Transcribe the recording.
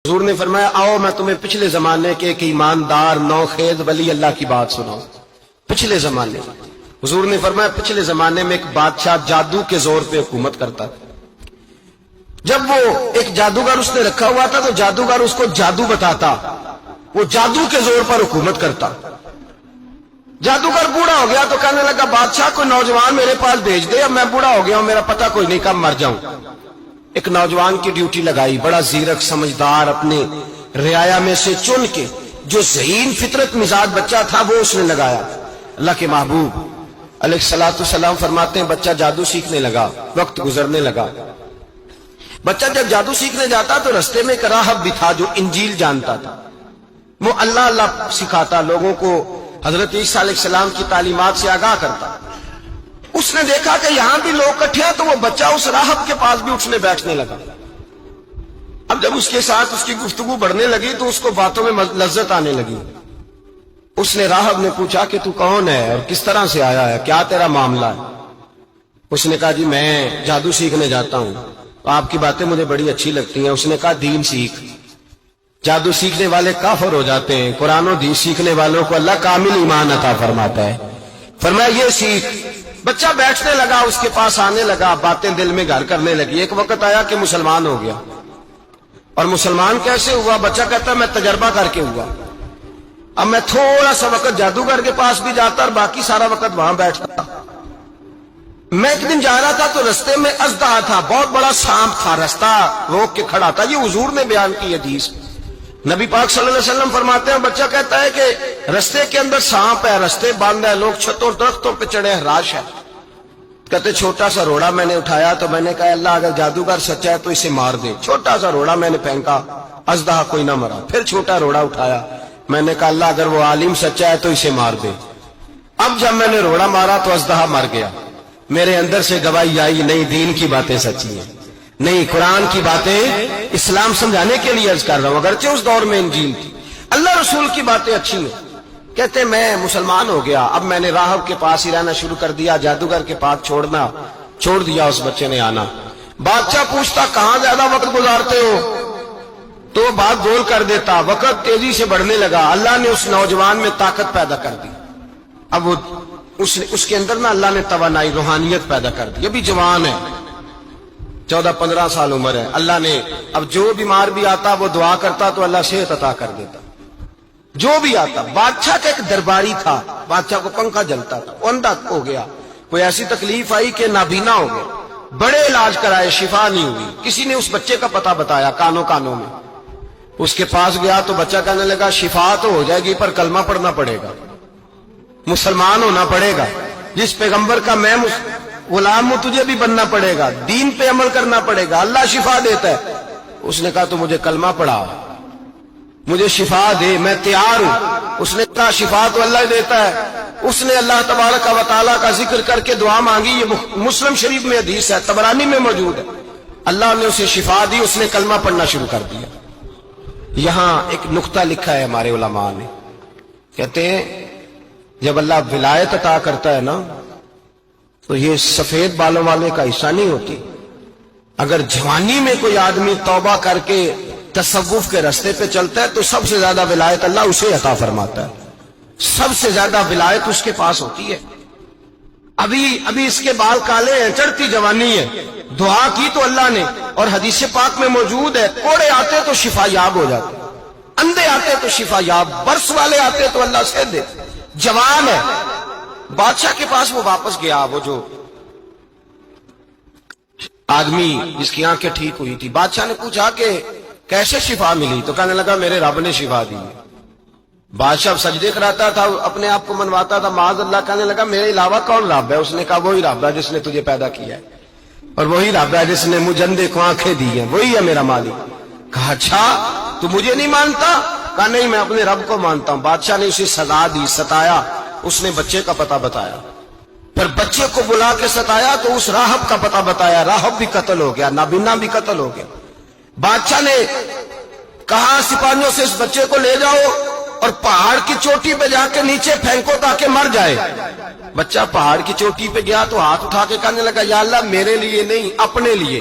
حضور نے فرمایا آؤ میں تمہیں پچھلے زمانے کے ایک ایماندار نوخیز ولی اللہ کی بات سناؤں. پچھلے زمانے حضور نے فرمایا پچھلے زمانے میں ایک بادشاہ جادو کے زور پہ حکومت کرتا تھا. جب وہ ایک جادوگر اس نے رکھا ہوا تھا تو جادوگر اس کو جادو بتاتا, وہ جادو کے زور پر حکومت کرتا. جادوگر بوڑھا ہو گیا تو کہنے لگا بادشاہ کوئی نوجوان میرے پاس بھیج دے, اب میں بوڑھا ہو گیا ہوں, میرا پتہ کوئی نہیں, کب مر جاؤں. ایک نوجوان کی ڈیوٹی لگائی, بڑا زیرک سمجھدار, اپنے رعایا میں سے چن کے جو ذہین فطرت مزاج بچہ تھا وہ اس نے لگایا. اللہ کے محبوب علیہ الصلوۃ والسلام فرماتے ہیں بچہ جادو سیکھنے لگا, وقت گزرنے لگا. بچہ جب جادو سیکھنے جاتا تو رستے میں ایک راہب بھی تھا جو انجیل جانتا تھا, وہ اللہ اللہ سکھاتا, لوگوں کو حضرت عیسیٰ علیہ السلام کی تعلیمات سے آگاہ کرتا. اس نے دیکھا کہ یہاں بھی لوگ اکٹھے ہیں تو وہ بچہ اس راہب کے پاس بھی اٹھنے بیٹھنے لگا. اب جب اس کے ساتھ اس کی گفتگو بڑھنے لگی تو اس کو باتوں میں لذت آنے لگی. اس نے راہب نے پوچھا کہ تو کون ہے اور کس طرح سے آیا ہے, کیا تیرا معاملہ ہے؟ اس نے کہا جی میں جادو سیکھنے جاتا ہوں, آپ کی باتیں مجھے بڑی اچھی لگتی ہیں. اس نے کہا دین سیکھ, جادو سیکھنے والے کافر ہو جاتے ہیں, قرآن و حدیث سیکھنے والوں کو اللہ کامل ایمان عطا فرماتا ہے. فرمایا یہ سیکھ. بچہ بیٹھنے لگا, اس کے پاس آنے لگا, باتیں دل میں گھر کرنے لگی. ایک وقت آیا کہ مسلمان ہو گیا. اور مسلمان کیسے ہوا؟ بچہ کہتا ہے میں تجربہ کر کے ہوا. اب میں تھوڑا سا وقت جادوگر کے پاس بھی جاتا اور باقی سارا وقت وہاں بیٹھتا. میں ایک دن جا رہا تھا تو رستے میں اژدہا تھا, بہت بڑا سانپ تھا, رستہ روک کے کھڑا تھا. یہ حضور نے بیان کی حدیث. نبی پاک صلی اللہ علیہ وسلم فرماتے ہیں بچہ کہتا ہے کہ رستے کے اندر سانپ ہے, رستے بند ہے, لوگ چھتوں درختوں پہ چڑھے ہیں, راش ہے. کہتے چھوٹا سا روڑا میں نے اٹھایا تو میں نے کہا اللہ اگر جادوگر سچا ہے تو اسے مار دے. چھوٹا سا روڑا میں نے پھینکا, اژدہا کوئی نہ مرا. پھر چھوٹا روڑا اٹھایا, میں نے کہا اللہ اگر وہ عالم سچا ہے تو اسے مار دے. اب جب میں نے روڑا مارا تو اژدہا مر گیا. میرے اندر سے گواہی آئی نہیں دین کی باتیں سچی ہیں, نہیں قرآن کی باتیں اسلام سمجھانے کے لیے عرض کر رہا ہوں. اگرچہ اس دور میں انجیل تھی, اللہ رسول کی باتیں اچھی ہیں. کہتے میں مسلمان ہو گیا, اب میں نے راہب کے پاس ہی رہنا شروع کر دیا, جادوگر کے پاس چھوڑ دیا. اس بچے نے آنا. بادشاہ پوچھتا کہاں زیادہ وقت گزارتے ہو, تو بات گول کر دیتا. وقت تیزی سے بڑھنے لگا. اللہ نے اس نوجوان میں طاقت پیدا کر دی. اب وہ اس کے اندر نا اللہ نے توانائی روحانیت پیدا کر دی. ابھی جوان ہے, 14-15 سال عمر ہے. اللہ نے اب جو بیمار بھی آتا وہ دعا کرتا تو اللہ صحت عطا کر دیتا. جو بھی آتا. بادشاہ کا ایک درباری تھا, بادشاہ کو پنکھا جلتا تھا, وہ اندھا ہو گیا. کوئی ایسی تکلیف آئی کہ نابینا ہو گیا, بڑے علاج کرائے, شفا نہیں ہوئی. کسی نے اس بچے کا پتہ بتایا کانوں میں. اس کے پاس گیا تو بچہ کہنے لگا شفا تو ہو جائے گی پر کلمہ پڑھنا پڑے گا, مسلمان ہونا پڑے گا, جس پیغمبر کا میں غلام ہوں تجھے بھی بننا پڑے گا, دین پہ عمل کرنا پڑے گا, اللہ شفا دیتا ہے. اس نے کہا تو مجھے کلمہ پڑھا, مجھے شفا دے, میں تیار ہوں. اس نے کہا شفا تو اللہ دیتا ہے. اس نے اللہ تبارک و تعالیٰ کا ذکر کر کے دعا مانگی. یہ مسلم شریف میں حدیث ہے, طبرانی میں موجود ہے. اللہ نے اسے شفا دی, اس نے کلمہ پڑھنا شروع کر دیا. یہاں ایک نقطہ لکھا ہے ہمارے علماء نے, کہتے ہیں جب اللہ ولایت عطا کرتا ہے نا تو یہ سفید بالوں والے کا حصہ نہیں ہوتی. اگر جوانی میں کوئی آدمی توبہ کر کے تصوف کے راستے پہ چلتا ہے تو سب سے زیادہ ولایت اللہ اسے عطا فرماتا ہے, سب سے زیادہ ولایت اس کے پاس ہوتی ہے. ابھی اس کے بال کالے ہیں, چڑھتی جوانی ہے, دعا کی تو اللہ نے, اور حدیث پاک میں موجود ہے کوڑے آتے تو شفا یاب ہو جاتے, اندھے آتے تو شفا یاب, برس والے آتے تو اللہ سے دے. جوان ہے. بادشاہ کے پاس وہ واپس گیا, وہ جو آدمی جس کی آنکھیں ٹھیک ہوئی تھی. بادشاہ نے پوچھا کہ کیسے شفا ملی, تو کہنے لگا میرے رب نے شفا دی. بادشاہ سجدے کراتا تھا, اپنے آپ کو منواتا تھا معاذ اللہ. کہنے لگا میرے علاوہ کون رب ہے؟ اس نے کہا وہی رب ہے جس نے تجھے پیدا کیا ہے, اور وہی رب ہے جس نے مجھے اندھے کو آنکھیں دی ہیں, وہی ہے میرا مالک. کہا اچھا تو مجھے نہیں مانتا؟ کہا نہیں میں اپنے رب کو مانتا ہوں. بادشاہ نے اسے سزا دی, ستایا. اس نے بچے کا پتہ بتایا, پھر بچے کو بلا کے ستایا تو اس راہب کا پتہ بتایا. راہب بھی قتل ہو گیا, نابینا بھی قتل ہو گیا. بادشاہ نے کہا سپاہیوں سے اس بچے کو لے جاؤ اور پہاڑ کی چوٹی پہ جا کے نیچے پھینکو تاکہ مر جائے. بچہ پہاڑ کی چوٹی پہ گیا تو ہاتھ اٹھا کے کہنے لگا یا اللہ میرے لیے نہیں اپنے لیے,